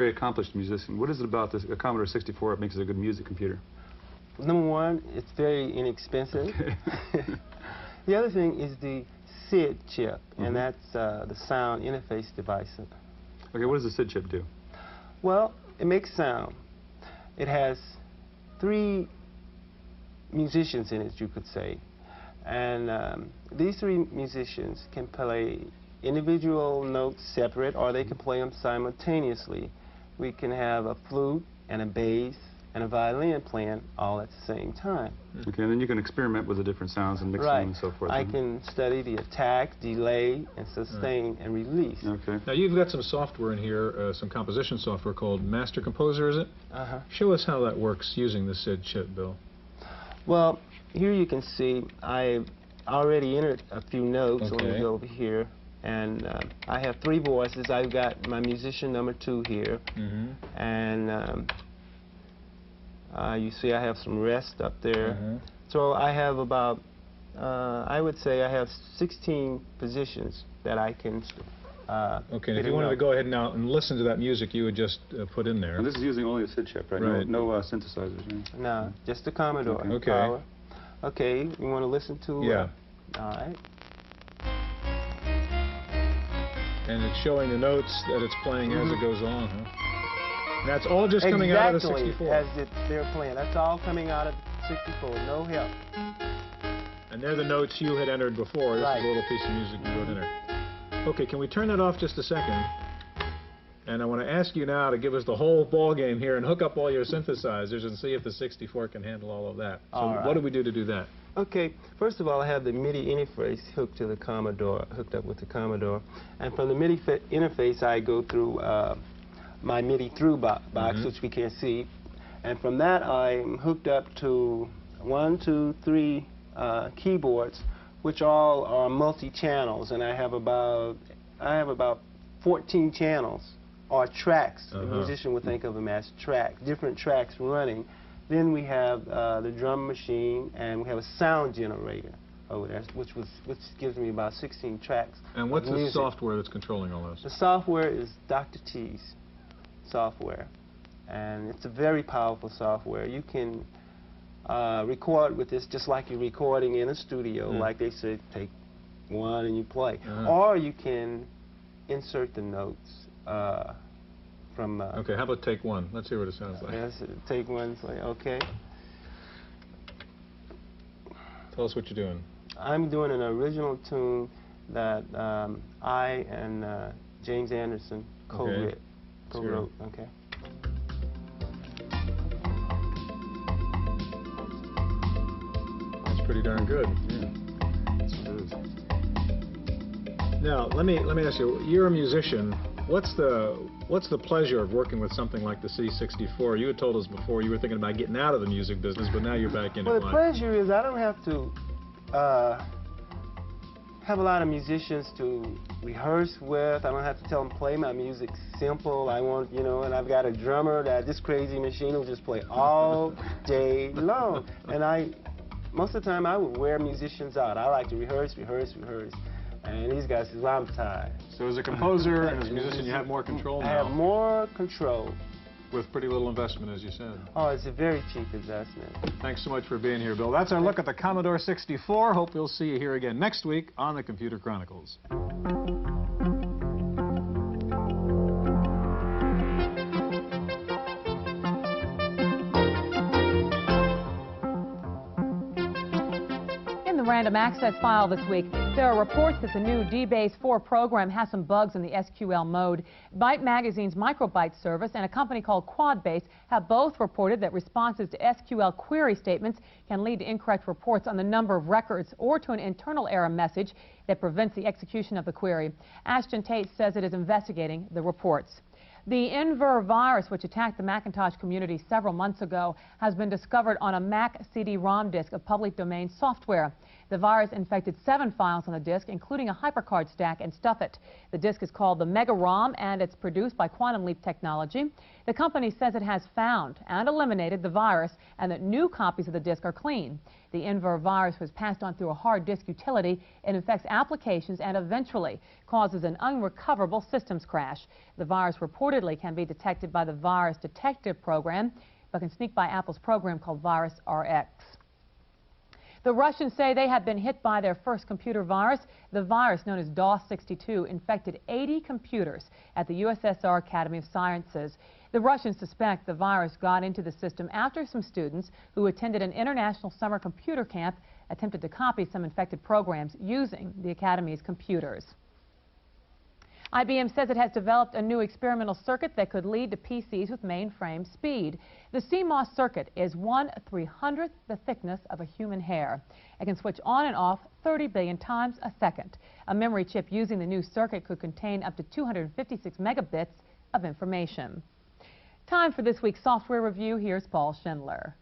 Very accomplished musician. What is it about this Commodore 64 that makes it a good music computer? Number one, it's very inexpensive. Okay. The other thing is the SID chip, and that's the sound interface device. Okay, what does the SID chip do? Well, it makes sound. It has 3 musicians in it, you could say. And these 3 musicians can play individual notes separate, or they can play them simultaneously. We can have a flute and a bass and a violin playing all at the same time. Okay, and then you can experiment with the different sounds and mix them and so forth. I can study the attack, delay, and sustain and release. Okay. Now you've got some software in here, some composition software called Master Composer, is it? Uh-huh. Show us how that works using the SID chip, Bill. Well, here you can see I've already entered a few notes. Okay. Let me go over here. And I have 3 voices. I've got my musician number 2 here. And you see I have some rest up there. So I have about, I would say I have 16 positions that I can okay, and if you wanted to go ahead now and listen to that music you would just put in there. And this is using only a SID chip, right? Right. No synthesizers, right? No, just the Commodore. Okay. Power. Okay, you want to listen to? Yeah. All right. And it's showing the notes that it's playing as it goes on, huh? And that's all just coming out of the 64. As they're playing. That's all coming out of the 64, no help. And they're the notes you had entered before. This is a little piece of music you wrote in there. Okay, can we turn that off just a second? And I want to ask you now to give us the whole ball game here and hook up all your synthesizers and see if the 64 can handle all of that. So what do we do to do that? Okay, first of all, I have the MIDI interface hooked to the Commodore, hooked up with the Commodore. And from the MIDI interface, I go through my MIDI through box, which we can see. And from that, I'm hooked up to 1, 2, 3 keyboards, which all are multi-channels. And I have about 14 channels, or tracks. The musician would think of them as tracks, different tracks running. Then we have the drum machine, and we have a sound generator over there, which gives me about 16 tracks. And what's the software that's controlling all this? The software is Dr. T's software, and it's a very powerful software. You can record with this just like you're recording in a studio, like they say, take 1 and you play. Or you can insert the notes from... okay, how about take 1? Let's hear what it sounds like. Yes, take 1, play, okay. Tell us what you're doing. I'm doing an original tune that I and James Anderson co-wrote. Okay. That's pretty darn good. Yeah. That's what it is. Now, let me ask you. You're a musician. What's the pleasure of working with something like the C64? You had told us before you were thinking about getting out of the music business, but now you're back in it. Well, the pleasure is I don't have to have a lot of musicians to rehearse with. I don't have to tell them play my music simple. I want, you know, and I've got a drummer that this crazy machine will just play all day long. And most of the time I would wear musicians out. I like to rehearse. And these guys say, well, I'm tired. So as a composer and as a musician, you have more control now. I have more control. With pretty little investment, as you said. Oh, it's a very cheap investment. Thanks so much for being here, Bill. That's our look at the Commodore 64. Hope we'll see you here again next week on the Computer Chronicles. Random access file this week. There are reports that the new DBase 4 program has some bugs in the SQL mode. Byte Magazine's Microbyte service and a company called Quadbase have both reported that responses to SQL query statements can lead to incorrect reports on the number of records or to an internal error message that prevents the execution of the query. Ashton Tate says it is investigating the reports. The Inver virus, which attacked the Macintosh community several months ago, has been discovered on a Mac CD-ROM disk of public domain software. The virus infected 7 files on the disk, including a HyperCard stack and Stuffit. The disk is called the Mega-ROM, and it's produced by Quantum Leap Technology. The company says it has found and eliminated the virus and that new copies of the disk are clean. The Inver virus was passed on through a hard disk utility. It infects applications and eventually causes an unrecoverable systems crash. The virus reportedly can be detected by the Virus Detective program, but can sneak by Apple's program called Virus RX. The Russians say they have been hit by their first computer virus. The virus, known as DOS-62, infected 80 computers at the USSR Academy of Sciences. The Russians suspect the virus got into the system after some students who attended an international summer computer camp attempted to copy some infected programs using the Academy's computers. IBM says it has developed a new experimental circuit that could lead to PCs with mainframe speed. The CMOS circuit is 1/300th the thickness of a human hair. It can switch on and off 30 billion times a second. A memory chip using the new circuit could contain up to 256 megabits of information. Time for this week's software review. Here's Paul Schindler.